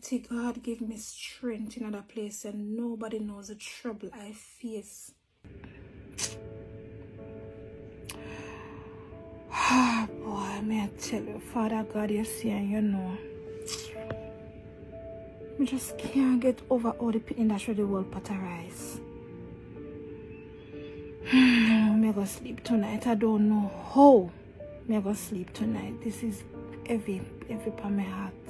Mighty God, give me strength in another place, and nobody knows the trouble I face. Ah, boy, may I tell you, Father God, you see and you know. I just can't get over all the pain that should the world pot of rice. I'm gonna sleep tonight. I don't know how I'm gonna sleep tonight. This is heavy on my heart.